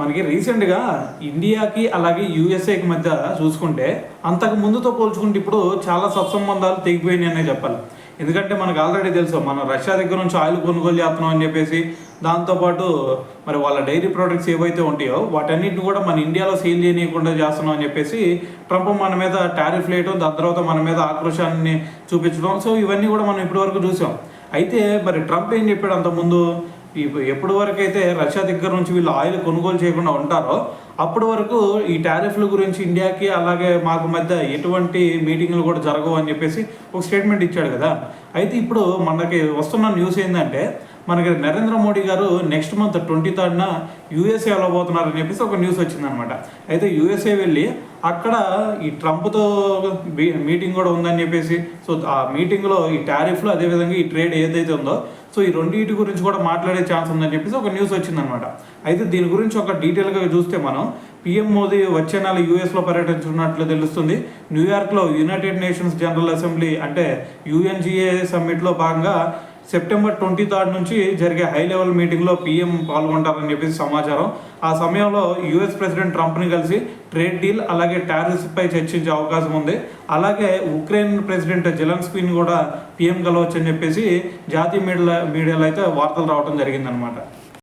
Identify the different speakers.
Speaker 1: మనకి రీసెంట్గా ఇండియాకి అలాగే యూఎస్ఏకి మధ్య చూసుకుంటే అంతకు ముందుతో పోల్చుకుంటే ఇప్పుడు చాలా సత్సంబంధాలు తెగిపోయినాయి అనే చెప్పాలి. ఎందుకంటే మనకు ఆల్రెడీ తెలుసు మనం రష్యా దగ్గర నుంచి ఆయిల్ కొనుగోలు చేస్తున్నాం అని చెప్పేసి, దాంతోపాటు మరి వాళ్ళ డైరీ ప్రోడక్ట్స్ ఏవైతే ఉంటాయో వాటన్నిటిని కూడా మన ఇండియాలో సేల్ చేయకుండా చేస్తున్నాం అని చెప్పేసి ట్రంప్ మన మీద టారిఫ్ వేయడం, దాని తర్వాత మన మీద ఆక్రోశాన్ని చూపించడం. సో ఇవన్నీ కూడా మనం ఇప్పటివరకు చూసాం. అయితే మరి ట్రంప్ ఏం చెప్పాడు అంతకుముందు, ఎప్పటి వరకు అయితే రష్యా దగ్గర నుంచి వీళ్ళు ఆయిల్ కొనుగోలు చేయకుండా ఉంటారో అప్పటి వరకు ఈ టారిఫ్ల గురించి ఇండియాకి అలాగే మాకు మధ్య ఎటువంటి మీటింగ్లు కూడా జరగవు అని చెప్పేసి ఒక స్టేట్మెంట్ ఇచ్చాడు కదా. అయితే ఇప్పుడు మనకి వస్తున్న న్యూస్ ఏంటంటే మనకి నరేంద్ర మోడీ గారు నెక్స్ట్ మంత్ 23rd యూఎస్ఏ వెళ్ళబోతున్నారని చెప్పేసి ఒక న్యూస్ వచ్చిందనమాట. అయితే యూఎస్ఏ వెళ్ళి అక్కడ ఈ ట్రంప్తో మీటింగ్ కూడా ఉందని చెప్పేసి, సో ఆ మీటింగ్లో ఈ టారిఫ్లు అదేవిధంగా ఈ ట్రేడ్ ఏదైతే ఉందో సో ఈ రెండింటి గురించి కూడా మాట్లాడే ఛాన్స్ ఉందని చెప్పేసి ఒక న్యూస్ వచ్చిందనమాట. అయితే దీని గురించి ఒక డీటెయిల్గా చూస్తే మనం పీఎం మోదీ వచ్చే నెల యూఎస్లో పర్యటించున్నట్లు తెలుస్తుంది. న్యూయార్క్లో యునైటెడ్ నేషన్స్ జనరల్ అసెంబ్లీ అంటే యుఎన్జిఏ సమ్మిట్లో భాగంగా సెప్టెంబర్ 23rd నుంచి జరిగే హై లెవెల్ మీటింగ్లో పీఎం పాల్గొంటారని చెప్పేసి సమాచారం. ఆ సమయంలో యూఎస్ ప్రెసిడెంట్ ట్రంప్ని కలిసి ట్రేడ్ డీల్ అలాగే టారిఫ్పై చర్చించే అవకాశం ఉంది. అలాగే ఉక్రెయిన్ ప్రెసిడెంట్ జెలెన్స్కీని కూడా పీఎం కలవచ్చు అని చెప్పేసి జాతీయ మీడియాలో అయితే వార్తలు రావడం జరిగిందనమాట.